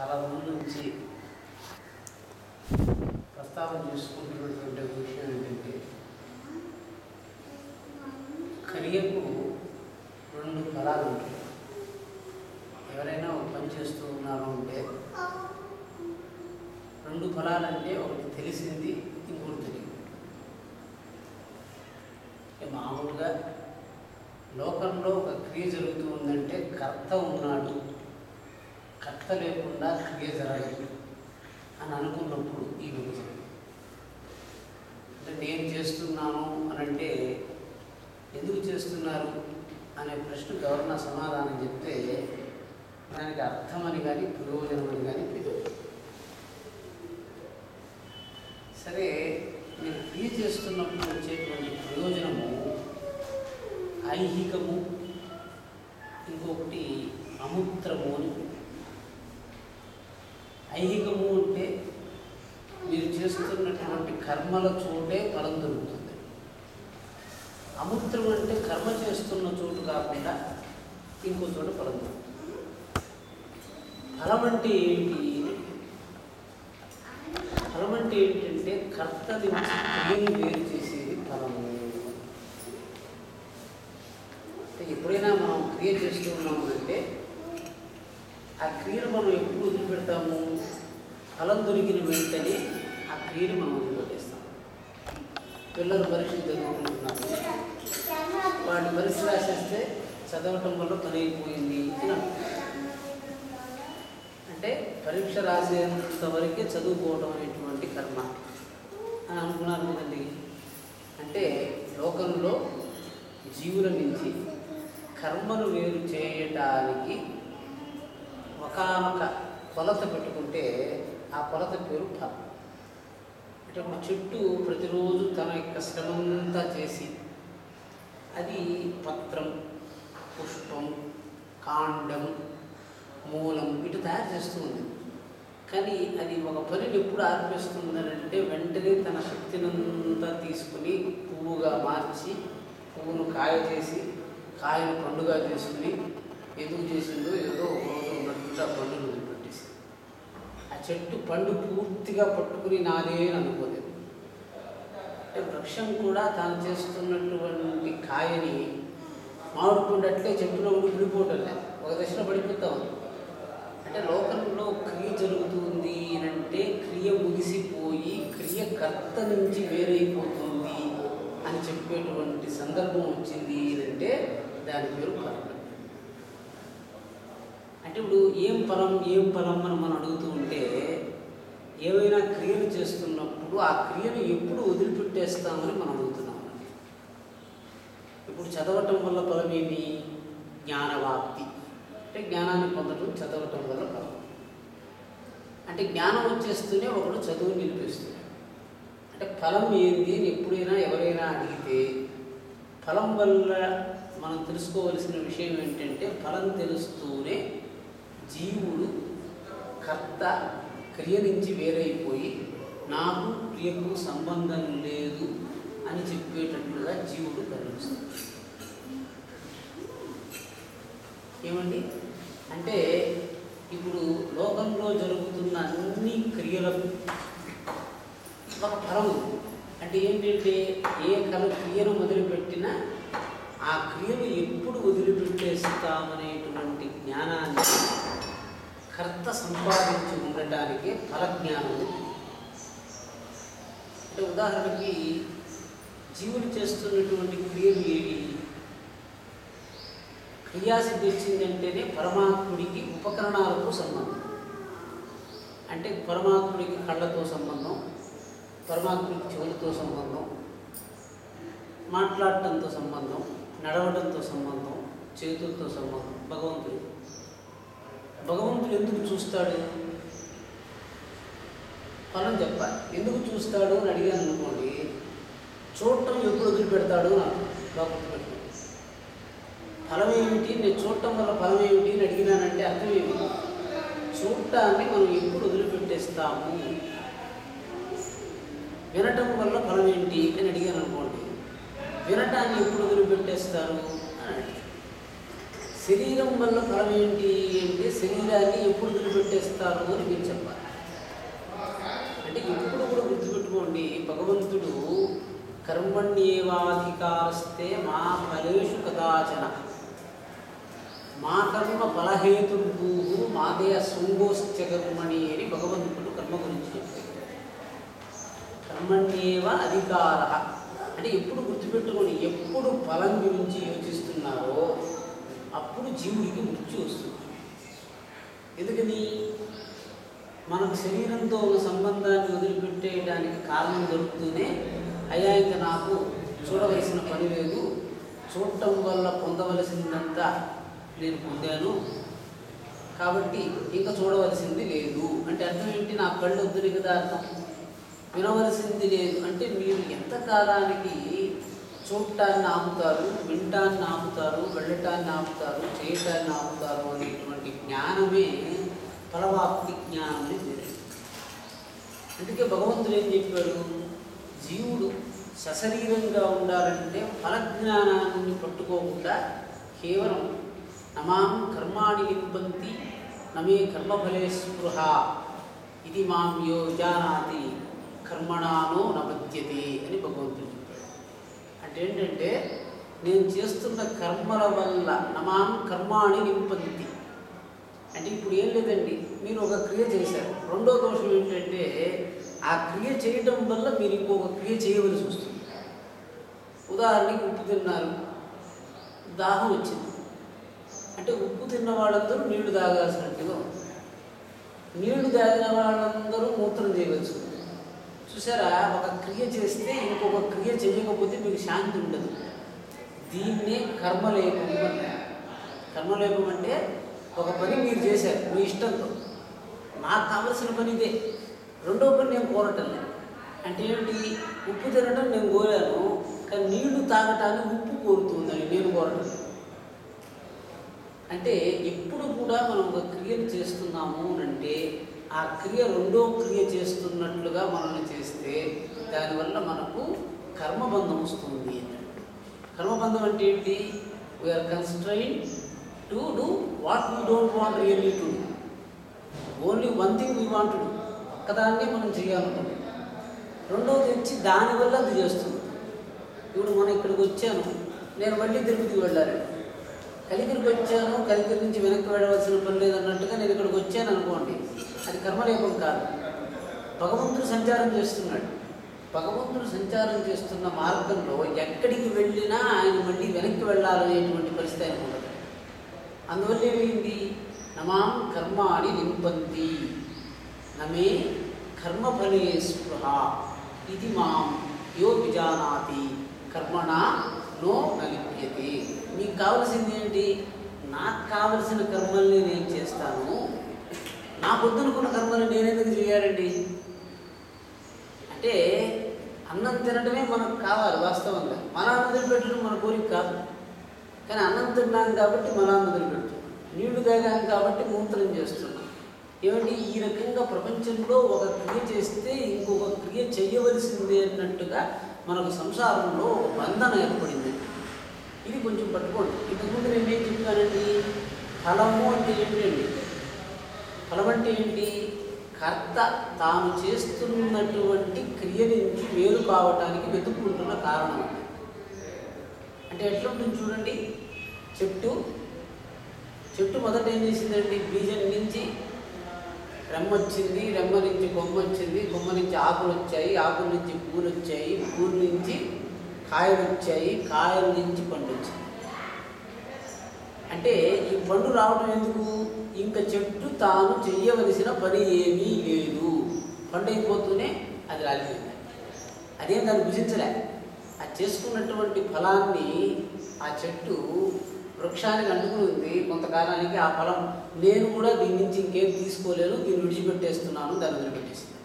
చాలా రోజుల నుంచి ప్రస్తావన చేసుకుంటున్నటువంటి విషయం ఏంటంటే క్రియకు రెండు ఫలాలు ఉంటాయి. ఎవరైనా ఒక పని చేస్తూ ఉన్నారు అంటే రెండు ఫలాలంటే ఒకటి తెలిసింది, ఇంకోటి తెలియదు. మామూలుగా లోకంలో ఒక క్రియ జరుగుతూ ఉందంటే కర్త ఉన్నాడు, కర్త లేకుండా క్రియ జరగదు అని అనుకున్నప్పుడు ఈ విభజన. అంటే నేను చేస్తున్నాను అని అంటే ఎందుకు చేస్తున్నారు అనే ప్రశ్నకు ఎవరన్నా సమాధానం చెప్తే దానికి అర్థమని కానీ ప్రయోజనం అని కానీ తెలియదు. సరే, నేను క్రియ చేస్తున్నప్పుడు వచ్చేటువంటి ప్రయోజనము ఐహికము, ఇంకొకటి అమూత్రము అని. ఐహికము అంటే మీరు చేస్తున్నటువంటి కర్మల చోటే ఫలం దొరుకుతుంది. అమూత్రం అంటే కర్మ చేస్తున్న చోటు కాకుండా ఇంకో చోట ఫలం దొరుకుతుంది. ఫలం అంటే ఏంటి? ఫలం అంటే ఏంటంటే కర్త నుంచి క్రియను వేరు చేసేది ఫలము. ఎప్పుడైనా మనం క్రియ చేస్తూ ఉన్నాము అంటే ఆ క్రియను మనం ఎప్పుడు వదిలిపెడతాము? ఫలం దొరికిన వెంటనే ఆ క్రియను మనం వదిలిపెట్టేస్తాం. పిల్లలు పరీక్షలు చదువుకుంటున్నారు, వాటి పరీక్ష రాసేస్తే చదవటం వల్ల పని అయిపోయింది అని అంటే పరీక్ష రాసేంత వరకే చదువుకోవడం అనేటువంటి కర్మ అని అనుకున్నారు కదండి. అంటే లోకంలో జీవుల నుంచి కర్మను వేరు చేయటానికి ఒకానొక కొలత పెట్టుకుంటే ఆ కొలత పేరు ఫలం. అంటే ఒక చెట్టు ప్రతిరోజు తన యొక్క శ్రమంతా చేసి అది పత్రం, పుష్పం, కాండం, మూలం వీటి తయారు చేస్తూ ఉంది. కానీ అది ఒక పనిని ఎప్పుడు ఆర్పిస్తుందనంటే వెంటనే తన శక్తినంతా తీసుకుని పువ్వుగా మార్చి పువ్వును కాయ చేసి కాయను పండుగ చేసుకుని ఎందుకు చేసిందో ఏదో ఒక రోజు ఉన్నట్టు ఆ పండును వదిలిపెట్టేసి ఆ చెట్టు పండు పూర్తిగా పట్టుకుని నాదే అని అనుకోలేదు. అంటే వృక్షం కూడా తాను చేస్తున్నటువంటి కాయని మామిడి పండు అట్లే చెట్టులో ఉండి విడిపోవటం లేదు, ఒక దశలో పడిపోతా ఉంది. అంటే లోకంలో క్రియ జరుగుతుంది అంటే క్రియ ముగిసిపోయి క్రియ కర్త నుంచి వేరైపోతుంది అని చెప్పేటువంటి సందర్భం వచ్చింది అంటే దాని పేరు ఫలం. అంటే ఇప్పుడు ఏం ఫలం అని మనం అడుగుతూ ఉంటే ఏవైనా క్రియలు చేస్తున్నప్పుడు ఆ క్రియను ఎప్పుడు వదిలిపెట్టేస్తామని మనం అడుగుతున్నాం. ఇప్పుడు చదవటం వల్ల ఫలం ఏమి? జ్ఞానవాప్తి. అంటే జ్ఞానాన్ని పొందడం చదవటం వల్ల ఫలం. అంటే జ్ఞానం వచ్చేస్తూనే ఒకడు చదువు నిలిపిస్తుంది. అంటే ఫలం ఏంది అని ఎప్పుడైనా ఎవరైనా అడిగితే ఫలం వల్ల మనం తెలుసుకోవలసిన విషయం ఏంటంటే ఫలం తెలుస్తూనే జీవుడు కర్త క్రియ నుంచి వేరైపోయి నాకు క్రియకు సంబంధం లేదు అని చెప్పేటట్లుగా జీవుడు కనిపిస్తాడు. ఏమండి? అంటే ఇప్పుడు లోకంలో జరుగుతున్న అన్ని క్రియలకు ఒక ఫలం ఉంది. అంటే ఏంటంటే ఏ క్రియను మొదలుపెట్టినా ఆ క్రియను ఎప్పుడు వదిలిపెట్టేస్తామనేటువంటి జ్ఞానాన్ని కర్త సంపాదించి ఉండటానికి ఫలజ్ఞానం. అంటే ఉదాహరణకి జీవులు చేస్తున్నటువంటి క్రియలు ఏవి? క్రియాసిద్ధి వచ్చిందంటేనే పరమాత్ముడికి ఉపకరణాలతో సంబంధం. అంటే పరమాత్ముడికి కళ్ళతో సంబంధం, పరమాత్ముడికి చెవులతో సంబంధం, మాట్లాడటంతో సంబంధం, నడవడంతో సంబంధం, చేతులతో సంబంధం. భగవంతుడు ఎందుకు చూస్తాడు? ఫలం చెప్పాలి. ఎందుకు చూస్తాడు అని అడిగాను అనుకోండి, చూడటం ఎప్పుడు వదిలిపెడతాడు నాకు లోపల పెట్టుకుంది. ఫలం ఏమిటి? నేను చూడటం వల్ల ఫలం ఏమిటి అని అడిగినానంటే అర్థం ఏమిటి? చూడటాన్ని మనం ఎప్పుడు వదిలిపెట్టేస్తాము. వినటం వల్ల ఫలం ఏంటి అని అడిగాను అనుకోండి, వినటాన్ని ఎప్పుడు వదిలిపెట్టేస్తారు అని అడిగాను. శరీరం వల్ల ఫలం ఏంటి అంటే శరీరాన్ని ఎప్పుడు వదిలిపెట్టేస్తారు అని మీరు చెప్పాలి. అంటే ఎప్పుడు కూడా గుర్తుపెట్టుకోండి, భగవంతుడు కర్మణ్యేవాధికారస్తే మా ఫలేషు కదాచన మా కర్మ ఫలహేతుర్భూ మాదే శృంగోశ్చ కర్మణి అని భగవంతుడు కర్మ గురించి చెప్పాడు. కర్మణ్యేవ అధికార అంటే ఎప్పుడు గుర్తుపెట్టుకొని ఎప్పుడు ఫలం గురించి యోచిస్తున్నారో అప్పుడు జీవుడికి మృత్యు వస్తుంది. ఎందుకని మనకు శరీరంతో ఉన్న సంబంధాన్ని వదిలిపెట్టేయడానికి కారణం దొరుకుతూనే అయ్యా ఇంకా నాకు చూడవలసిన పని లేదు, చూడటం వల్ల పొందవలసిందంతా నేను పొందాను కాబట్టి ఇంకా చూడవలసింది లేదు అంటే అర్థం ఏంటి? నా కళ్ళు వద్దుని కదా అర్థం. వినవలసింది లేదు అంటే మీరు ఎంతకాలానికి చూడటాన్ని ఆపుతారు, వినటాన్ని ఆపుతారు, వెళ్ళటాన్ని ఆపుతారు, చేయటాన్ని ఆపుతారు అనేటువంటి జ్ఞానమే ఫలవాప్తి జ్ఞానం అని పేరు. అందుకే భగవంతుడు ఏం చెప్పాడు? జీవుడు సశరీరంగా ఉండాలంటే ఫలజ్ఞానాన్ని పట్టుకోకుండా కేవలం నమాం కర్మాణి లింపంతి నమే కర్మఫలే స్పృహ ఇది మాం యో జానాతి కర్మణానో నబధ్యతే అని భగవంతుడు చెప్పాడు. అంటే ఏంటంటే నేను చేస్తున్న కర్మల వల్ల నమాం కర్మాణి లింపంతి అంటే ఇప్పుడు ఏం లేదండి, మీరు ఒక క్రియ చేశారు. రెండో దోషం ఏంటంటే ఆ క్రియ చేయటం వల్ల మీరు ఇంకొక క్రియ చేయవలసి వస్తుంది. ఉదాహరణకి ఉప్పు తిన్నారు, దాహం వచ్చింది అంటే ఉప్పు తిన్న వాళ్ళందరూ నీళ్లు తాగాల్సినట్టుగా ఉంది. నీళ్లు తాగిన వాళ్ళందరూ మూత్రం చేయవచ్చు. చూసారా, ఒక క్రియ చేస్తే ఇంకొక క్రియ చేయకపోతే మీకు శాంతి ఉండదు. దీన్నే కర్మలేపం అంటారు. కర్మలేపం అంటే ఒక పని మీరు చేశారు మీ ఇష్టంతో, నాకు కావలసిన పని ఇదే, రెండో పని నేను కోరటం లేదు. అంటే ఏమిటి? ఉప్పు తినటం నేను కోరాను, కానీ నీళ్లు తాగటాన్ని ఉప్పు కోరుతుందని నేను కోరటం. అంటే ఎప్పుడు కూడా మనం ఒక క్రియను చేస్తున్నాము అంటే ఆ క్రియ రెండో క్రియ చేస్తున్నట్లుగా మనల్ని చేస్తే దానివల్ల మనకు కర్మబంధం వస్తుంది. కర్మబంధం అంటే ఏంటి? We are constrained to do what we don't want really to do. Only one thing we want to do, ఒక్కదాన్నే మనం చేయాలనుకుంటాం. రెండోది వచ్చి దానివల్ల అది చేస్తుంది. ఇప్పుడు మనం ఇక్కడికి వచ్చాను, నేను మళ్ళీ తిరుపతికి వెళ్ళాలి. కలిగిరికి వచ్చాను, కలిగిరి నుంచి వెనక్కి వెళ్ళవలసిన పని లేదన్నట్టుగా నేను ఇక్కడికి వచ్చాను అనుకోండి, అది కర్మలేపం కాదు. భగవంతుడు సంచారం చేస్తున్నాడు. భగవంతుడు సంచారం చేస్తున్న మార్గంలో ఎక్కడికి వెళ్ళినా ఆయన మళ్ళీ వెనక్కి వెళ్ళాలనేటువంటి పరిస్థితి ఆయన ఉండదు. అందువల్ల ఏమైంది? నమాం కర్మాణి లింపంతి నమే కర్మఫలే స్పృహ ఇది మాం యో విజానాతి కర్మణా నో నలిప్యతే. మీకు కావలసింది ఏంటి? నాకు కావలసిన కర్మల్ని నేను చేస్తాను, నాకు వద్దనుకున్న కర్మల్ని నేనెందుకు చేయాలండి? అంటే అన్నం తినడమే మనకు కావాలి వాస్తవంగా. మలాన్ని వదిలిపెట్టడం మన కోరిక కాదు, కానీ అన్నం తిన్నాం కాబట్టి మలాన్ని వదిలిపెడుతున్నాం, నీళ్లు తాగాం కాబట్టి మూత్రం చేస్తున్నాం. ఏమంటే ఈ రకంగా ప్రపంచంలో ఒక క్రియ చేస్తే ఇంకొక క్రియ చేయవలసిందే అన్నట్టుగా మనకు సంసారంలో ఒక బంధన ఏర్పడింది. ఇది కొంచెం పట్టుకోండి. ఇంతకుముందు నేనేం చెప్పానండి? ఫలము అంటే ఏంటండి? ఫలం అంటే ఏంటి? కర్త తాను చేస్తున్నటువంటి క్రియ నుంచి వేరు కావటానికి వెతుక్కుంటున్న కారణం. అంటే ఎట్లుంటుంది చూడండి, చెట్టు మొదట ఏం చేసిందండి? బీజం నుంచి రెమ్మ వచ్చింది, రెమ్మ నుంచి కొమ్మ వచ్చింది, కొమ్మ నుంచి ఆకులు వచ్చాయి, ఆకుల నుంచి పూలు వచ్చాయి, పూల నుంచి కాయలు వచ్చాయి, కాయల నుంచి పండు వచ్చింది. అంటే ఈ పండు రావడం ఎందుకు? ఇంకా చెట్టు తాను చెయ్యవలసిన పని ఏమీ లేదు, పండు అయిపోతూనే అది రాలిపోయింది. అదేం దాన్ని భుజించలే. అది చేసుకున్నటువంటి ఫలాన్ని ఆ చెట్టు వృక్షానికి అంటుకుని ఉంది. కొంతకాలానికి ఆ ఫలం నేను కూడా దీని నుంచి ఇంకేం తీసుకోలేను, దీన్ని విడిచిపెట్టేస్తున్నాను, దాన్ని వదిలిపెట్టేసింది.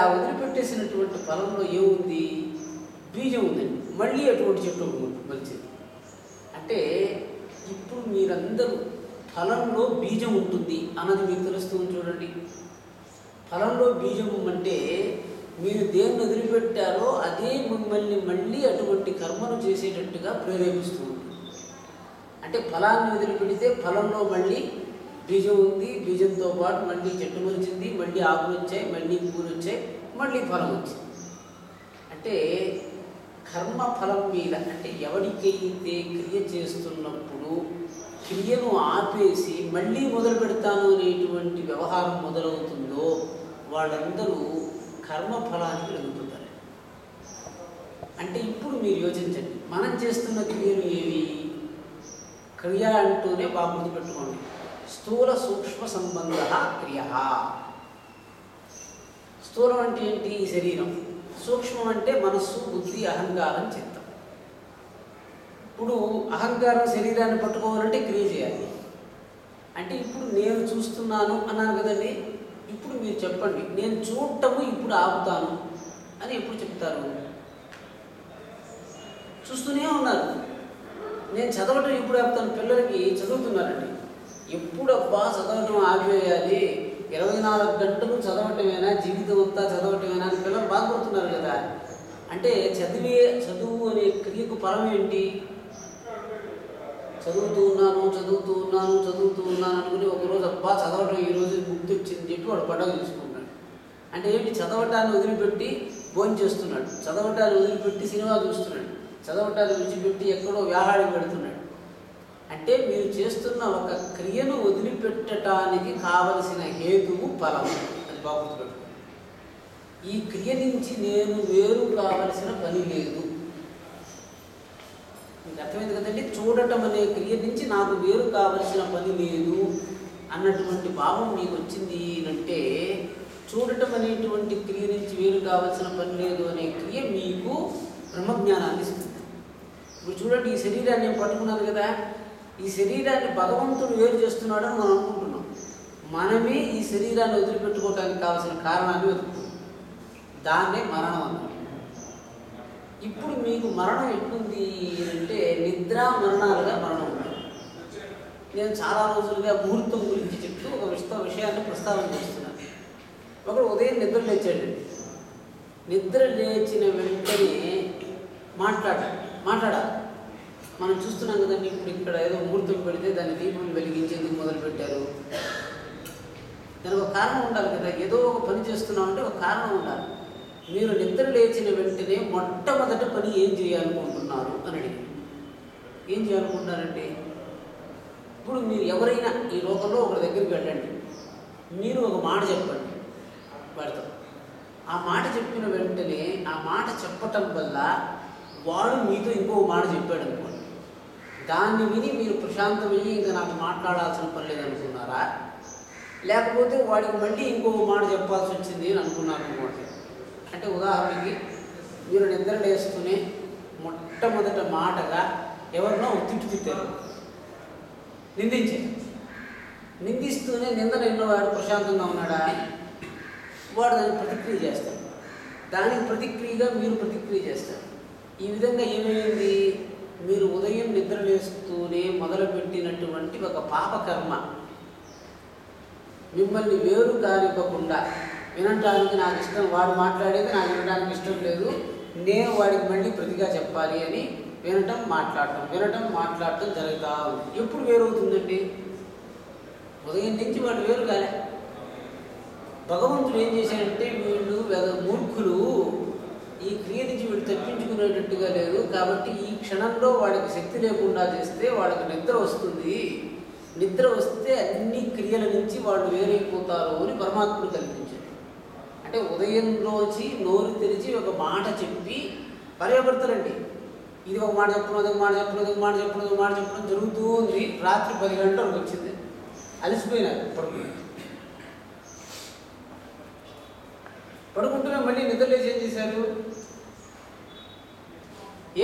ఆ వదిలిపెట్టేసినటువంటి ఫలంలో ఏముంది? బీజం ఉందండి. మళ్ళీ అటువంటి చెట్టు మంచిది. అంటే ఇప్పుడు మీరందరూ ఫలంలో బీజం ఉంటుంది అన్నది మీకు తెలుస్తుంది చూడండి. ఫలంలో బీజం అంటే మీరు దేన్ని వదిలిపెట్టారో అదే మిమ్మల్ని మళ్ళీ అటువంటి కర్మను చేసేటట్టుగా ప్రేరేపిస్తూ ఉంటుంది. అంటే ఫలాన్ని వదిలిపెడితే ఫలంలో మళ్ళీ బీజం ఉంది, బీజంతో పాటు మళ్ళీ చెట్టు మొలిచింది, మళ్ళీ ఆకులు వచ్చాయి, మళ్ళీ పూలు వచ్చాయి, మళ్ళీ ఫలం వచ్చింది. అంటే కర్మఫలం మీద, అంటే ఎవరికైతే క్రియ చేస్తున్నప్పుడు క్రియను ఆపేసి మళ్ళీ మొదలు పెడతాను అనేటువంటి వ్యవహారం మొదలవుతుందో వాళ్ళందరూ కర్మఫలానికి లొంగిపోతారు. అంటే ఇప్పుడు మీరు యోచించండి, మనం చేస్తున్న క్రియలు ఏవి? క్రియ అంటూనే బాగా గుర్తుపెట్టుకోండి, స్థూల సూక్ష్మ సంబంధ క్రియ. స్థూలం అంటే ఏంటి? ఈ శరీరం. సూక్ష్మం అంటే మనస్సు, బుద్ధి, అహంకారం, చిత్తం. ఇప్పుడు అహంకారం శరీరాన్ని పట్టుకోవాలంటే క్రియ చేయాలి. అంటే ఇప్పుడు నేను చూస్తున్నాను అన్నాను కదండి. ఇప్పుడు మీరు చెప్పండి, నేను చూడటము ఇప్పుడు ఆపుతాను అని ఎప్పుడు చెప్తారు? చూస్తూనే ఉన్నారు. నేను చదవటం ఎప్పుడు ఆపుతాను? పిల్లలకి చదువుతున్నారండి, ఎప్పుడు అబ్బా చదవటం ఆపేయాలి, 24 గంటలు చదవటమేనా, జీవితం అంతా చదవటమేనా అని పిల్లలు బాధపడుతున్నారు కదా. అంటే చదువు అనే క్రియకు పరం ఏంటి? చదువుతూ ఉన్నాను అనుకుని ఒకరోజు అబ్బా చదవటం ఈరోజు గుర్తు వచ్చింది చెప్పి వాడు పండుగ తీసుకుంటాడు. అంటే ఏంటి? చదవటాన్ని వదిలిపెట్టి భోజనం చేస్తున్నాడు, చదవటాన్ని వదిలిపెట్టి సినిమా చూస్తున్నాడు, చదవటాన్ని విడిచిపెట్టి ఎక్కడో వ్యాహారం పెడుతున్నాడు. అంటే మీరు చేస్తున్న ఒక క్రియను వదిలిపెట్టడానికి కావలసిన హేతువు ఫలం. అది బాగా గుర్తుపెట్టుకోండి. ఈ క్రియ నుంచి నేను వేరు కావలసిన పని లేదు. మీకు అర్థమైంది కదండి? చూడటం అనే క్రియ నుంచి నాకు వేరు కావలసిన పని లేదు అన్నటువంటి భావం మీకు వచ్చింది అంటే, చూడటం అనేటువంటి క్రియ నుంచి వేరు కావలసిన పని లేదు అనే క్రియ మీకు బ్రహ్మజ్ఞానాన్ని ఇస్తుంది. ఇప్పుడు చూడండి, ఈ శరీరాన్ని నేను పట్టుకున్నాను కదా, ఈ శరీరాన్ని భగవంతుడు వేరు చేస్తున్నాడని మనం అనుకుంటున్నాం. మనమే ఈ శరీరాన్ని వదిలిపెట్టుకోవడానికి కావాల్సిన కారణాన్ని వెతుకుతున్నాం. దాన్నే మరణం అన్నారు. ఇప్పుడు మీకు మరణం ఎట్లుంది అంటే, నిద్ర మరణాలుగా మరణం ఉంది. నేను చాలా రోజులుగా ముహూర్తం గురించి చెప్తూ ఒక విషయాన్ని ప్రస్తావన చేస్తున్నాను. ఒకడు ఉదయం నిద్ర లేచాడండి. నిద్ర లేచిన వెంటనే మాట్లాడాలి. మనం చూస్తున్నాం కదండి, ఇప్పుడు ఇక్కడ ఏదో ముహూర్తం పెడితే దాన్ని దీపం వెలిగించేందుకు మొదలుపెట్టారు. దానికి ఒక కారణం ఉండాలి కదా. ఏదో ఒక పని చేస్తున్నామంటే ఒక కారణం ఉండాలి. మీరు నిద్ర లేచిన వెంటనే మొట్టమొదటి పని ఏం చేయాలనుకుంటున్నారు అని అడిగి, ఏం చేయాలనుకుంటున్నారండి? ఇప్పుడు మీరు ఎవరైనా ఈ లోకంలో ఒకరి దగ్గరికి వెళ్ళండి, మీరు ఒక మాట చెప్పండి వాడితో. ఆ మాట చెప్పిన వెంటనే ఆ మాట చెప్పటం వల్ల వాడు మీతో ఇంకో మాట చెప్పాడు అనుకోండి, దాన్ని విని మీరు ప్రశాంతమయ్యి ఇంకా నాకు మాట్లాడాల్సిన పని లేదనుకున్నారా? లేకపోతే వాడికి మళ్ళీ ఇంకో మాట చెప్పాల్సి వచ్చింది అని అనుకున్నారు అనుకోండి. అంటే ఉదాహరణకి మీరు నిద్ర లేస్తూనే మొట్టమొదట మాటగా ఎవరినో తిట్టారు, నిందిస్తూనే నిందన ఎన్నోవాడు ప్రశాంతంగా ఉన్నాడా? వాడు దానికి ప్రతిక్రియ చేస్తాడు. దానికి ప్రతిక్రియగా మీరు ప్రతిక్రియ చేస్తారు. ఈ విధంగా ఏమైంది? మీరు ఉదయం నిద్ర లేస్తూనే మొదలుపెట్టినటువంటి ఒక పాపకర్మ మిమ్మల్ని వేరు కానివ్వకుండా, వినటానికి నాకు ఇష్టం, వాడు మాట్లాడేది నాకు వినడానికి ఇష్టం లేదు, నేను వాడికి మళ్ళీ ప్రతిగా చెప్పాలి అని వినటం మాట్లాడటం జరుగుతూ ఉంది. ఎప్పుడు వేరవుతుందండి? ఉదయం నుంచి వాడు వేరు కాలే. భగవంతుడు ఏం చేశాడంటే, వీళ్ళు మూర్ఖులు, ఈ క్రియ నుంచి వీడు తప్పించుకునేటట్టుగా లేదు కాబట్టి ఈ క్షణంలో వాడికి శక్తి లేకుండా చేస్తే వాడికి నిద్ర వస్తుంది, నిద్ర వస్తే అన్ని క్రియల నుంచి వాళ్ళు వేరైపోతారు అని పరమాత్ముడు కల్పించాడు. అంటే ఉదయంలోంచి నోరు తెరిచి ఒక మాట చెప్పి పర్యవర్తనండి, ఇది ఒక మాట చెప్పడం జరుగుతూ ఉంది. రాత్రి 10 గంటలకు వచ్చింది, అలసిపోయినారు, పడుకుంటూనే మళ్ళీ నిద్రలేసి ఏం చేశారు?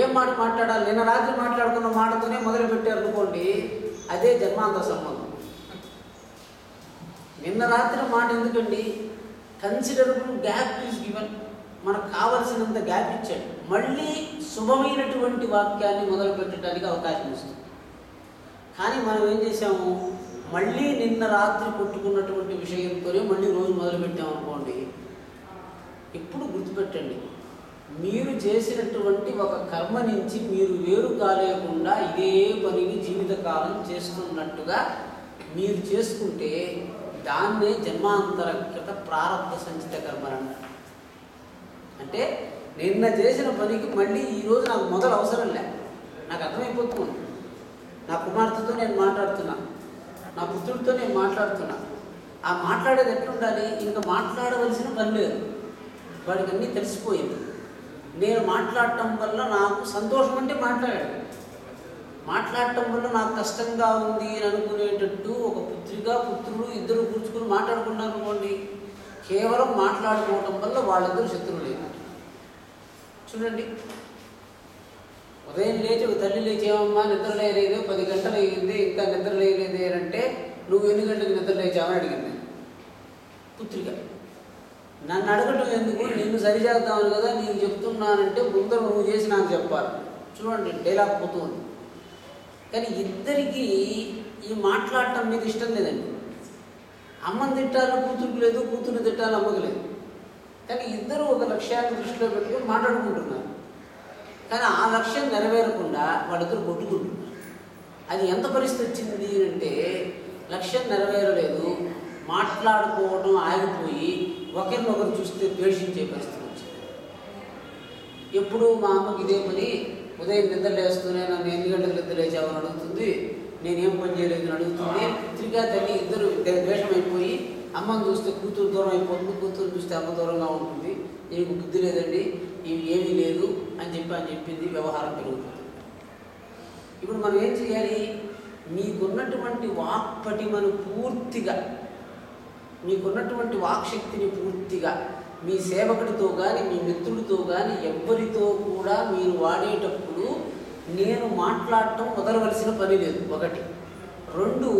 ఏం మాట మాట్లాడాలి? నిన్న రాత్రి మాట్లాడుకున్న మాటతోనే మొదలుపెట్టారు అనుకోండి, అదే జన్మాంతర సంబంధం. నిన్న రాత్రి మాట ఎందుకండి? కన్సిడరబుల్ గ్యాప్ ఈజ్ గివెన్, మనకు కావలసినంత గ్యాప్ ఇచ్చాడు. మళ్ళీ శుభమైనటువంటి వాక్యాన్ని మొదలు పెట్టడానికి అవకాశం ఇస్తుంది. కానీ మనం ఏం చేసాము? మళ్ళీ నిన్న రాత్రి కొట్టుకున్నటువంటి విషయంతోనే మళ్ళీ రోజు మొదలుపెట్టామనుకోండి. ఇప్పుడు గుర్తుపెట్టండి, మీరు చేసినటువంటి ఒక కర్మ నుంచి మీరు వేరు కాలేకుండా ఇదే పనిని జీవితకాలం చేస్తున్నట్టుగా మీరు చేసుకుంటే దాన్నే జన్మాంతరకృత ప్రారంభ సంచిత కర్మలు అంటే నిన్న చేసిన పనికి మళ్ళీ ఈరోజు నాకు మొదలు అవసరం లే, నాకు అర్థమైపోతుంది. నా కుమార్తెతో నేను మాట్లాడుతున్నా, నా పుత్రుడితో నేను మాట్లాడుతున్నా. ఆ మాట్లాడేది ఎట్లుండాలి? ఇంకా మాట్లాడవలసిన పని లేదు, వాడికి అన్నీ తెలిసిపోయింది. నేను మాట్లాడటం వల్ల నాకు సంతోషం అంటే మాట్లాడాడు, మాట్లాడటం వల్ల నాకు కష్టంగా ఉంది అని అనుకునేటట్టు ఒక పుత్రిక పుత్రుడు ఇద్దరు కూర్చుకుని మాట్లాడుకున్నారు అనుకోండి, కేవలం మాట్లాడుకోవటం వల్ల వాళ్ళిద్దరు శత్రువులు లేదు. చూడండి, ఉదయం లేచి ఒక తల్లి లేచేవమ్మా నిద్ర లేదే 10 గంటలు అయ్యింది ఇంకా నిద్ర లేదే అంటే నువ్వు ఎన్ని గంటలకు నిద్ర లేచావని అడిగింది పుత్రిక. నన్ను అడగటం ఎందుకు, నిన్ను సరిచేద్దామని కదా నీకు చెప్తున్నానంటే ముందర నువ్వు చేసి నాకు చెప్పాలి. చూడండి డైలాగ్ పోతుంది. కానీ ఇద్దరికీ ఈ మాట్లాడటం మీద ఇష్టం లేదండి. అమ్మని తిట్టాలని కూతురుకు లేదు, కూతురుని తిట్టాలని అమ్మకు లేదు. కానీ ఇద్దరు ఒక లక్ష్యాన్ని దృష్టిలో పెట్టుకుని మాట్లాడుకుంటున్నారు. కానీ ఆ లక్ష్యం నెరవేరకుండా వాళ్ళిద్దరు కొట్టుకుంటున్నారు. అది ఎంత పరిస్థితి వచ్చింది అంటే లక్ష్యం నెరవేరలేదు, మాట్లాడుకోవడం ఆగిపోయి ఒకరినొకరు చూస్తే ద్వేషించే పరిస్థితి వచ్చింది. ఎప్పుడు మా అమ్మకి ఇదే పని, ఉదయం నిద్ర లేస్తూనే నన్ను ఎన్ని గంటలకు నిద్ర లేచావని అడుగుతుంది, నేనేం పని చేయలేదని అడుగుతుంది. పుత్రికా తల్లి ఇద్దరు ద్వేషం అయిపోయి అమ్మని చూస్తే కూతురు దూరం అయిపోతుంది, కూతురు చూస్తే అమ్మ దూరంగా ఉంటుంది. నీకు బుద్ధి లేదండి, ఇవి ఏమీ లేదు అని చెప్పింది. వ్యవహారం పెరుగుతుంది. ఇప్పుడు మనం ఏం చేయాలి? మీకున్నటువంటి వాక్పటిమను పూర్తిగా, మీకున్నటువంటి వాక్శక్తిని పూర్తిగా మీ సేవకుడితో కానీ మీ మిత్రుడితో కానీ ఎవ్వరితో కూడా మీరు వాడేటప్పుడు నేను మాట్లాడటం వదలవలసిన పని లేదు. 1. 2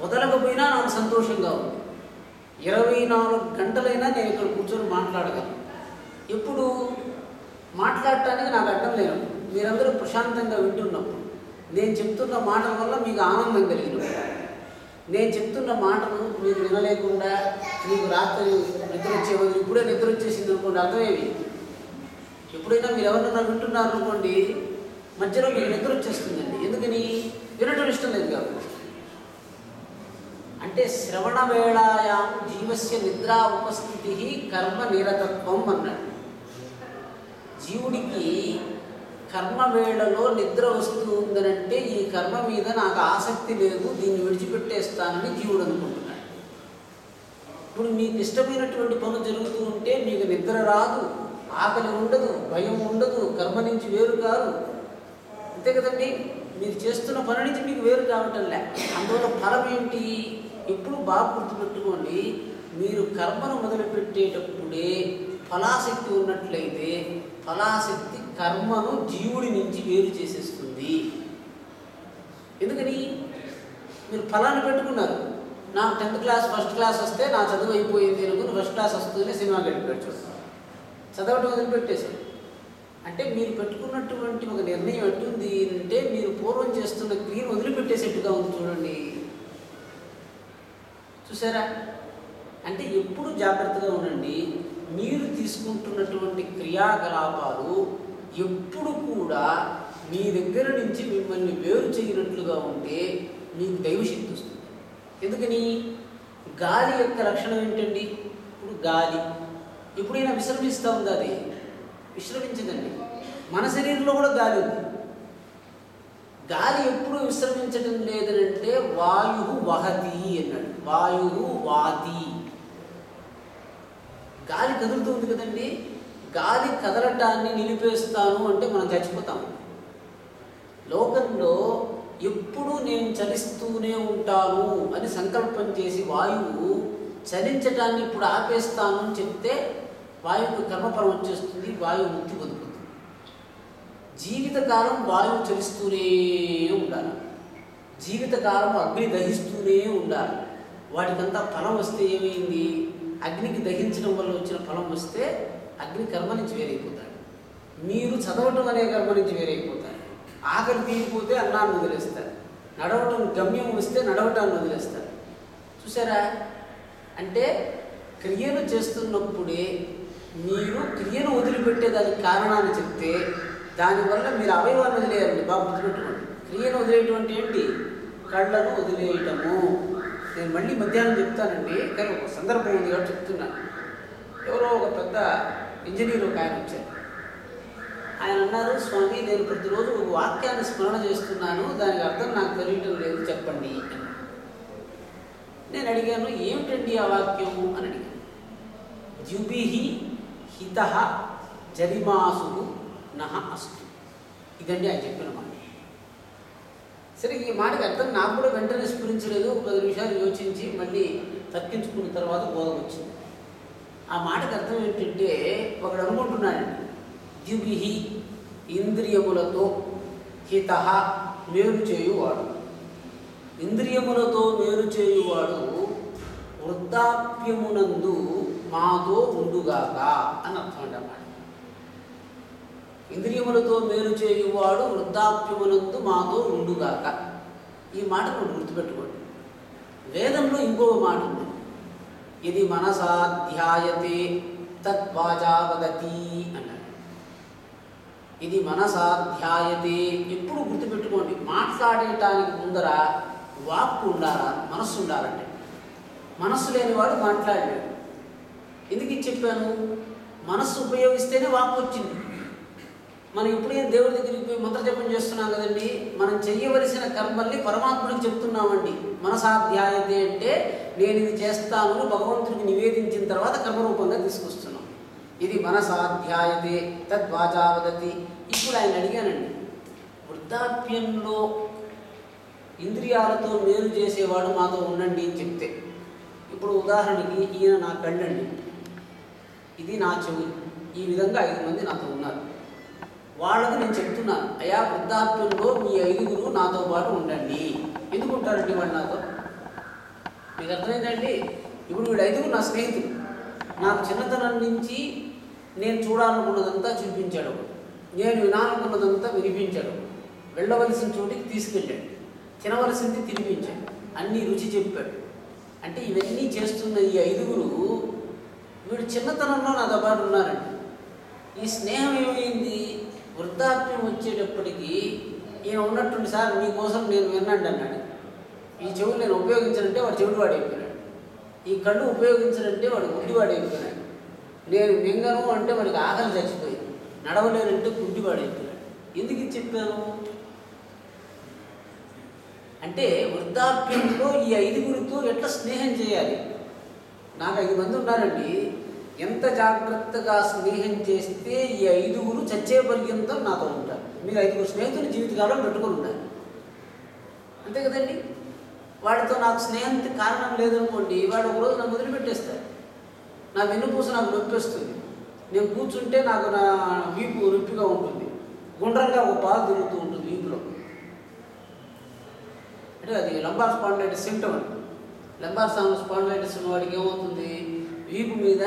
వదలకపోయినా నాకు సంతోషంగా ఉంది. 24 గంటలైనా నేను ఇక్కడ కూర్చొని మాట్లాడగలను. ఎప్పుడు మాట్లాడటానికి నాకు అడ్డం లేదు. మీరందరూ ప్రశాంతంగా వింటున్నప్పుడు, నేను చెప్తున్న మాటల వల్ల మీకు ఆనందం కలిగినప్పుడు, నేను చెప్తున్న మాటలు మీరు వినలేకుండా మీకు రాత్రి నిద్ర వచ్చేవాళ్ళు ఇప్పుడే నిద్ర వచ్చేసింది అనుకోండి, అర్థమేమి? ఎప్పుడైనా మీరు ఎవరన్నా వింటున్నారు అనుకోండి, మధ్యలో మీకు నిద్ర వచ్చేస్తుందండి. ఎందుకని? వినటం ఇష్టం లేదు కాబట్టి. అంటే శ్రవణ వేళాయాం జీవస్య నిద్రా ఉపస్థితి కర్మ నిరతత్వం అన్నాడు. జీవుడికి కర్మ వేళలో నిద్ర వస్తుందనంటే ఈ కర్మ మీద నాకు ఆసక్తి లేదు, దీన్ని విడిచిపెట్టేస్తానని జీవుడు అనుకుంటున్నాడు. ఇప్పుడు మీకు ఇష్టమైనటువంటి పనులు జరుగుతూ ఉంటే మీకు నిద్ర రాదు, ఆకలి ఉండదు, భయం ఉండదు, కర్మ నుంచి వేరు కాదు. అంతే కదండి, మీరు చేస్తున్న పని నుంచి మీకు వేరు కావటంలే. అందువల్ల ఫలం ఏంటి? ఎప్పుడు బాగా గుర్తుపెట్టుకోండి, మీరు కర్మను మొదలుపెట్టేటప్పుడే ఫలాశక్తి ఉన్నట్లయితే ఫలాశక్తి కర్మను జీవుడి నుంచి వేరు చేసేస్తుంది. ఎందుకని? మీరు ఫలాన్ని పెట్టుకున్నారు, నాకు 10th క్లాస్ ఫస్ట్ క్లాస్ వస్తే నా చదువు అయిపోయింది అనుకుని ఫస్ట్ క్లాస్ వస్తూనే సినిమా గడిపెట్టు చదవటం వదిలిపెట్టేశారు. అంటే మీరు పెట్టుకున్నటువంటి ఒక నిర్ణయం ఎట్టుంది అంటే మీరు పూర్వం చేస్తున్న క్రియను వదిలిపెట్టేసేట్టుగా ఉంది. చూడండి, చూసారా? అంటే ఎప్పుడు జాగ్రత్తగా ఉండండి. మీరు తీసుకుంటున్నటువంటి క్రియాకలాపాలు ఎప్పుడు కూడా మీ దగ్గర నుంచి మిమ్మల్ని వేరు చేయనట్లుగా ఉంటే మీకు దైవశక్తి వస్తుంది. ఎందుకని? గాలి యొక్క లక్షణం ఏంటండి? ఇప్పుడు గాలి ఎప్పుడైనా విశ్రమిస్తూ ఉందా? అది విశ్రమించదండి. మన శరీరంలో కూడా గాలి ఉంది. గాలి ఎప్పుడు విశ్రమించడం లేదనంటే వాయు వహతి అన్నాడు, వాయు వాతి. గాలి కదులుతుంది కదండి, గాలి కదలటాన్ని నిలిపేస్తాను అంటే మనం చచ్చిపోతాము. లోకంలో ఎప్పుడు నేను చలిస్తూనే ఉంటాను అని సంకల్పం చేసి వాయువు చలించటాన్ని ఇప్పుడు ఆపేస్తాను అని చెప్తే వాయువుకు కర్మఫలం వచ్చేస్తుంది, వాయువు ముక్తి పొందుతుంది. జీవితకాలం వాయువు చలిస్తూనే ఉండాలి, జీవితకాలం అగ్ని దహిస్తూనే ఉండాలి. వాటికంతా ఫలం వస్తే ఏమైంది? అగ్నికి దహించడం వల్ల వచ్చిన ఫలం వస్తే అగ్ని కర్మ నుంచి వేరైపోతాడు. మీరు చదవటం అనే కర్మ నుంచి వేరైపోతారు. ఆకలి తీరిపోతే అన్నాన్ని వదిలేస్తారు, నడవటం గమ్యం వస్తే నడవటాన్ని వదిలేస్తారు. చూసారా? అంటే క్రియలు చేస్తున్నప్పుడే మీరు క్రియను వదిలిపెట్టేదానికి కారణాన్ని చెప్తే దానివల్ల మీరు అవయవాన్ని వదిలేయాలండి. బాగా గుర్తుపెట్టుకోండి. క్రియను వదిలేయటం ఏంటి? కళ్ళను వదిలేయటము. నేను మళ్ళీ మధ్యాహ్నం చెప్తానండి, కానీ ఒక సందర్భం ఉంది కాబట్టి చెప్తున్నాను. ఎవరో ఒక పెద్ద ఇంజనీర్ ఒక ఆయన వచ్చారు. ఆయన అన్నారు, స్వామి నేను ప్రతిరోజు ఒక వాక్యాన్ని స్మరణ చేస్తున్నాను, దానికి అర్థం నాకు తెలియటం లేదు, చెప్పండి అని. నేను అడిగాను, ఏమిటండి ఆ వాక్యం అని అడిగాను. ద్యుభిహి హితః జరిమాసు నహ అస్తు. ఇదండి ఆయన చెప్పిన మాట. సరే, ఈ మాటకి అర్థం నాకు కూడా వెంటనే స్ఫురించలేదు. ఒక 10 నిమిషాలు యోచించి మళ్ళీ తర్కించుకున్న తర్వాత బోధం వచ్చింది. ఆ మాటకు అర్థం ఏంటంటే, ఒకడు అనుకుంటున్నాడండి, ద్యుభిహి ఇంద్రియములతో హితః మేలు చేయువాడు, ఇంద్రియములతో మేలు చేయువాడు వృద్ధాప్యమునందు మాతో ఉండుగాక అని అర్థం అండి అన్నమాట. ఇంద్రియములతో మేలు చేయువాడు వృద్ధాప్యమునందు మాతో ఉండుగాక. ఈ మాట మనం గుర్తుపెట్టుకోండి. వేదంలో ఇంకో మాట ఉంది, ఇది మనసా ధ్యాయతే తద్వాచా వదతి అన్నాడు. ఇది మనసా ధ్యాయతే, ఎప్పుడు గుర్తుపెట్టుకోండి. మాట్లాడటానికి ముందర వాక్కు ఉండాలా, మనస్సు ఉండాలంటే. మనస్సు లేనివాడు మాట్లాడలేడు. ఎందుకు ఇది చెప్పాను? మనస్సు ఉపయోగిస్తేనే వాక్కు వచ్చింది. మనం ఇప్పుడే దేవుడి దగ్గరికి పోయి మంత్రజపం చేస్తున్నాం కదండి, మనం చెయ్యవలసిన కర్మల్ని పరమాత్ముడికి చెప్తున్నామండి. మనసాధ్యాయతే అంటే నేను ఇది చేస్తాను భగవంతుడికి నివేదించిన తర్వాత కర్మరూపంగా తీసుకొస్తున్నాం. ఇది మనసాధ్యాయతే తద్వాచా వదతి. ఇప్పుడు ఆయన అడిగానండి, వృద్ధాప్యంలో ఇంద్రియాలతో మేలు చేసేవాడు మాతో ఉండండి అని చెప్తే, ఇప్పుడు ఉదాహరణకి ఈయన నా కళ్ళండి, ఇది నా చెవులు, ఈ విధంగా 5 మంది నాతో ఉన్నారు. వాళ్ళకి నేను చెప్తున్నాను, అయ్యా వృద్ధాప్యంలో మీ 5గురు నాతో పాటు ఉండండి. ఎందుకు ఉంటారండి వాళ్ళు నాతో? మీకు అర్థమైందండి? ఇప్పుడు వీడు 5గురు నా స్నేహితులు. నాకు చిన్నతనం నుంచి నేను చూడాలనుకున్నదంతా చూపించాడు, నేను వినాలనుకున్నదంతా వినిపించాడు, వెళ్ళవలసిన చోటికి తీసుకెళ్ళాడు, తినవలసింది తినిపించాడు, అన్నీ రుచి చెప్పాడు. అంటే ఇవన్నీ చేస్తున్న ఈ 5గురు వీడు చిన్నతనంలో నాతో పాటు ఉన్నారండి. ఈ స్నేహం ఏమైంది? వృద్ధాప్యం వచ్చేటప్పటికి ఈయన ఉన్నటువంటి, సార్ మీకోసం నేను వినండి అన్నాడు. ఈ చెవులు నేను ఉపయోగించాలంటే వాడు చెవిటి వాడైపోయినాడు. ఈ కళ్ళు ఉపయోగించాలంటే వాడు గుడ్డివాడైపోయినాడు. నేను మింగను అంటే వాడికి ఆకలి చచ్చిపోయింది. నడవలేనంటే గుడ్డివాడైపోయినాడు. ఎందుకు ఇది చెప్పాను అంటే, వృద్ధాప్యంలో ఈ 5గురితో ఎట్లా స్నేహం చేయాలి. నాకు 5 మంది ఉన్నారండి. ఎంత జాగ్రత్తగా స్నేహం చేస్తే ఈ 5గురు చచ్చే పర్యంతం నాతో ఉంటారు. మీరు 5గురు స్నేహితులు జీవితకాలం పెట్టుకొని ఉండాలి, అంతే కదండి. వాడితో నాకు స్నేహానికి కారణం లేదనుకోండి, వాడు ఒకరోజు నన్ను వదిలిపెట్టేస్తారు. నా వెన్నుపూస నాకు నొప్పిస్తుంది, నేను కూర్చుంటే నాకు నా వీపు నొప్పిగా ఉంటుంది, గుండ్రంగా ఒక పాలు తిరుగుతూ ఉంటుంది వీపులో. అంటే అది లంబార్ స్పాండిలైటిస్ సిమ్టమ్ అండి. లంబార్ స్పాండిలైటిస్ ఉన్న వాడికి ఏమవుతుంది, వీపు మీద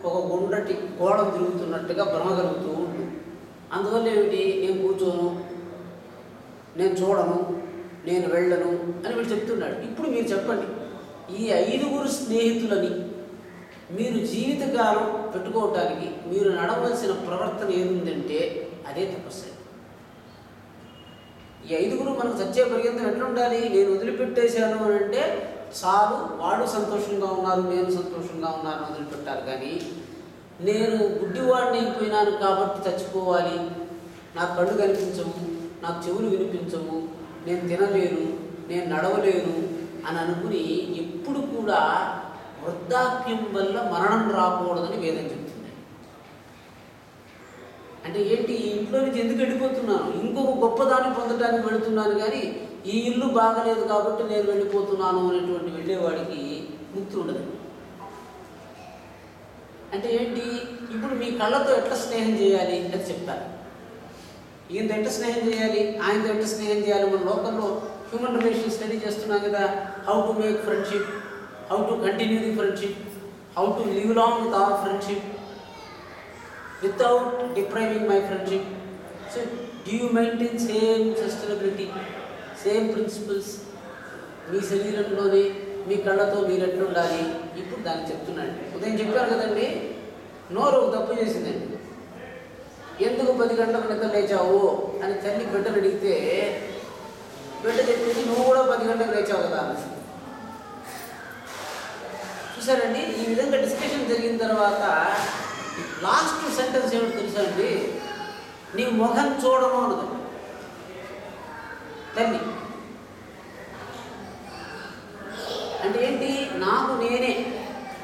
ఒక గుండ్రటి గోళం తిరుగుతున్నట్టుగా భ్రమ కలుగుతూ ఉంటుంది. అందువల్ల ఏమిటి, నేను కూర్చోను, నేను చూడను, నేను వెళ్ళను అని వీడు చెప్తున్నాడు. ఇప్పుడు మీరు చెప్పండి, ఈ 5గురు స్నేహితులని మీరు జీవితకాలం పెట్టుకోవటానికి మీరు నడవలసిన ప్రవర్తన ఏముందంటే అదే తపస్సు. ఈ 5గురు మనకు చచ్చే పర్యంతం ఎట్లా ఉండాలి? నేను వదిలిపెట్టేశాను అని అంటే చాలు, వాళ్ళు సంతోషంగా ఉన్నారు, నేను సంతోషంగా ఉన్నాను వదిలిపెట్టారు. కానీ నేను గుడ్డివాడిని అయిపోయినాను కాబట్టి చచ్చిపోవాలి, నాకు కళ్ళు కనిపించవు, నాకు చెవులు వినిపించవు, నేను తినలేను, నేను నడవలేను అని అనుకుని ఎప్పుడు కూడా వృద్ధాప్యం వల్ల మరణం రాకూడదని వేదం చెప్తుంది. అంటే ఏంటి, ఈ ఇంట్లో నుంచి ఎందుకు వెళ్ళిపోతున్నాను, ఇంకొక గొప్పదాన్ని పొందడానికి వెళుతున్నాను, కానీ ఈ ఇల్లు బాగలేదు కాబట్టి నేను వెళ్ళిపోతున్నాను అనేటువంటి వెళ్ళేవాడికి ముక్తి ఉండదు. అంటే ఏంటి, ఇప్పుడు మీ కళ్ళతో ఎట్లా స్నేహం చేయాలి అది చెప్తారు. ఈయనతో ఎట్లా స్నేహం చేయాలి, ఆయనతో ఎట్లా స్నేహం చేయాలి. మన లోకల్లో హ్యూమన్ రిలేషన్ స్టడీ చేస్తున్నాం కదా. How to make friendship, how to continue the friendship, how to live long with our friendship without depriving my friendship. So do you maintain same sustainability, same principles మీ శరీరంలోనే, మీ కళ్ళతో మీరు ఎట్లా ఉండాలి. ఇప్పుడు దాన్ని చెప్తున్నాను. ఉదయం చెప్పారు కదండి, నోరు ఒక తప్పు చేసిందండి. ఎందుకు 10 గంటలకు నిద్ర లేచావు అని తల్లి బిడ్డను అడిగితే బిడ్డ చెప్పింది, నువ్వు కూడా 10 గంటలకు లేచావు కదా అని. చూసారండి, ఈ విధంగా డిస్కషన్ జరిగిన తర్వాత లాస్ట్ సెంటెన్స్ ఏమిటి తెలుసా అండి? నీ ముఖం చూడను అన్నది తల్లి. అంటే ఏంటి? నాకు నేనే.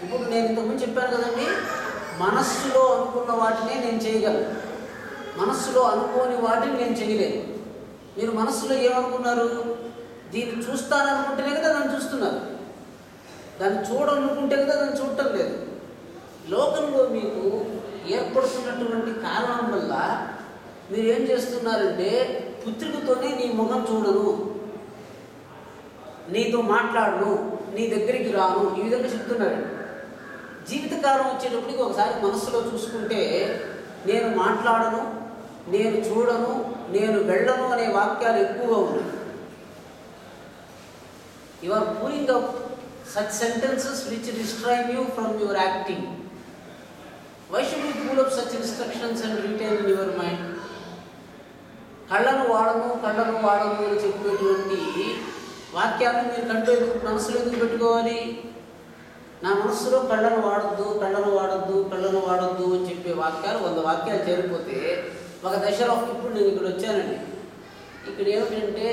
ఇప్పుడు నేను ఇంతకుముందు చెప్పాను కదండి, మనస్సులో అనుకున్న వాటినే నేను చేయగలను, మనస్సులో అనుకోని వాటిని నేను చేయలేను. మీరు మనస్సులో ఏమనుకున్నారు? దీన్ని చూస్తాననుకుంటేనే కదా దాన్ని చూస్తున్నారు, దాన్ని చూడాలనుకుంటే కదా దాన్ని చూడటం లేదు. లోకంలో మీకు ఏర్పడుతున్నటువంటి కారణం వల్ల మీరు ఏం చేస్తున్నారంటే, పుత్రికతోనే నీ ముఖం చూడను, నీతో మాట్లాడను, నీ దగ్గరికి రాను, ఈ విధంగా చెప్తున్నారండి. జీవితకాలం వచ్చేటప్పటికి ఒకసారి మనస్సులో చూసుకుంటే, నేను మాట్లాడను, నేను చూడను, నేను వెళ్ళను అనే వాక్యాలు ఎక్కువగా ఉన్నాయి. You are pouring up such sentences which restrain you from your acting. Why should you pull up such instructions and retain in your mind? కళ్ళను వాడను అని చెప్పేటువంటి వాక్యాలను మీరు కంటూ మనసులో ఎందుకు పెట్టుకోవాలి? నా మనస్సులో కళ్ళను వాడద్దు అని చెప్పే వాక్యాలు 100 వాక్యాలు చేరిపోతే ఒక దశలో, ఇప్పుడు నేను ఇక్కడ వచ్చానండి, ఇక్కడ ఏమిటంటే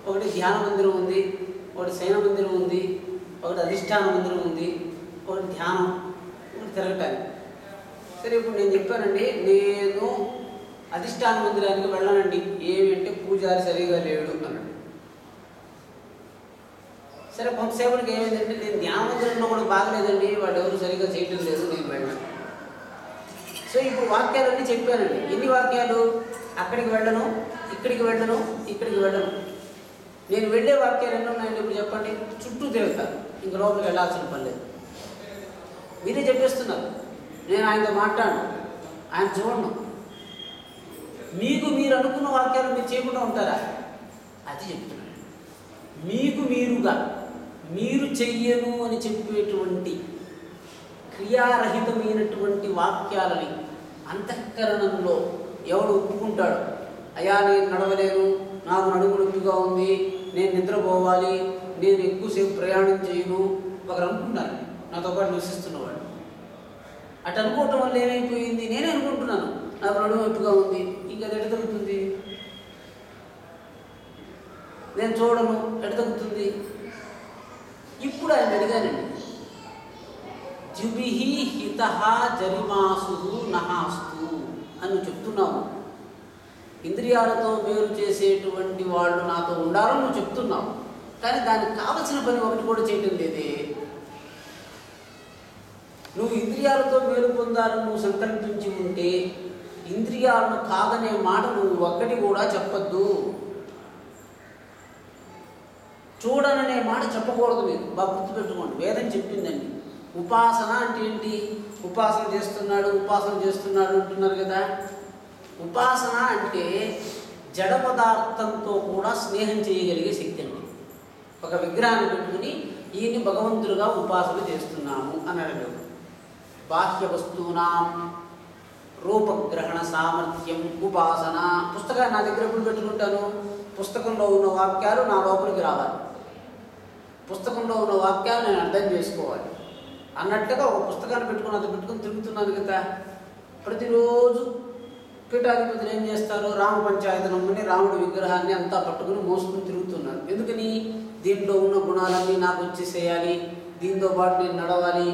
ఒకటి ధ్యాన మందిరం ఉంది, ఒకటి శయన మందిరం ఉంది, ఒకటి అధిష్టాన మందిరం ఉంది, ఒకటి ధ్యానం, ఒకటి తిరగటానికి. సరే, ఇప్పుడు నేను చెప్పానండి, నేను అధిష్టాన మందిరానికి వెళ్ళానండి. ఏమంటే పూజారి సరిగా లేడు అన్నాడు. సరే, కొంతసేపటికి ఏమైందంటే, నేను ధ్యాన మందిరంలో కూడా బాగలేదండి, వాడు ఎవరు సరిగా చేయటం లేదు, నేను వెళ్ళాను. సో ఇప్పుడు వాక్యాలన్నీ చెప్పానండి. ఎన్ని వాక్యాలు? అక్కడికి వెళ్ళను, ఇక్కడికి వెళ్ళను, ఇక్కడికి వెళ్ళను. నేను వెళ్ళే వాక్యాలు ఎన్ని ఉన్నాయండి? ఇప్పుడు చెప్పండి. చుట్టూ తిరుగుతాను, ఇంక లోపలికి వెళ్ళాల్సిన పని లేదు. మీరే చెప్పేస్తున్నారు, నేను ఆయనతో మాట్లాడను, ఆయన చూడను. మీకు మీరు అనుకున్న వాక్యాలు మీరు చేయకుండా ఉంటారా? అది చెప్తున్నాను. మీకు మీరుగా మీరు చెయ్యను అని చెప్పేటువంటి క్రియారహితమైనటువంటి వాక్యాలని అంతఃకరణంలో ఎవడు ఒప్పుకుంటాడు? అయ్యా, నేను నడవలేను, నాకు నడుము నొప్పిగా ఉంది, నేను నిద్రపోవాలి, నేను ఎక్కువసేపు ప్రయాణం చేయను, ఒకరు అనుకుంటున్నారు, నాతో పాటు నివసిస్తున్నవాడు. అటు అనుకోవటం వల్ల ఏమైపోయింది? నేనే అనుకుంటున్నాను నాకు నడుము నొప్పిగా ఉంది, ఇంకా అది ఎటు తగ్గుతుంది? నేను చూడను, ఎటు తగ్గుతుంది? ఇప్పుడు ఆయన అడిగానండి, జుబిహి హితః జరిమాసు నహాస్తు అని చెప్తున్నావు. ఇంద్రియాలతో మేలు చేసేటువంటి వాళ్ళు నాతో ఉండాలని నువ్వు చెప్తున్నావు, కానీ దానికి కావలసిన పని ఒకటి కూడా చేయటం లేదే. నువ్వు ఇంద్రియాలతో మేలు పొందాలని నువ్వు సంకల్పించి ఉంటే ఇంద్రియాలను కాదనే మాట నువ్వు ఒక్కటి కూడా చెప్పద్దు. చూడననే మాట చెప్పకూడదు. మీరు బాగా గుర్తుపెట్టుకోండి, వేదం చెప్పిందండి. ఉపాసన అంటే ఏంటి? ఉపాసన చేస్తున్నాడు అంటున్నారు కదా. ఉపాసన అంటే జడ పదార్థంతో కూడా స్నేహం చేయగలిగే శక్తి అండి. ఒక విగ్రహాన్ని పెట్టుకుని ఈయన్ని భగవంతుడుగా ఉపాసన చేస్తున్నాము అన్నాడు. బాహ్య వస్తువునాం రూపగ్రహణ సామర్థ్యం ఉపాసన. పుస్తకాన్ని నా దగ్గర ఎప్పుడు పెట్టుకుంటాను? పుస్తకంలో ఉన్న వాక్యాలు నా లోపలికి రావాలి, పుస్తకంలో ఉన్న వాక్యాలు నేను అర్థం చేసుకోవాలి అన్నట్టుగా ఒక పుస్తకాన్ని పెట్టుకుని తిరుగుతున్నాను కదా. ప్రతిరోజు పీఠాధిపతులు ఏం చేస్తారు? రామ పంచాయతనమ్మని, రాముడి విగ్రహాన్ని అంతా పట్టుకుని మోసుకుని తిరుగుతున్నారు. ఎందుకని? దీంట్లో ఉన్న గుణాలన్నీ నాకు వచ్చేసేయాలి, దీంతో పాటు నేను నడవాలి,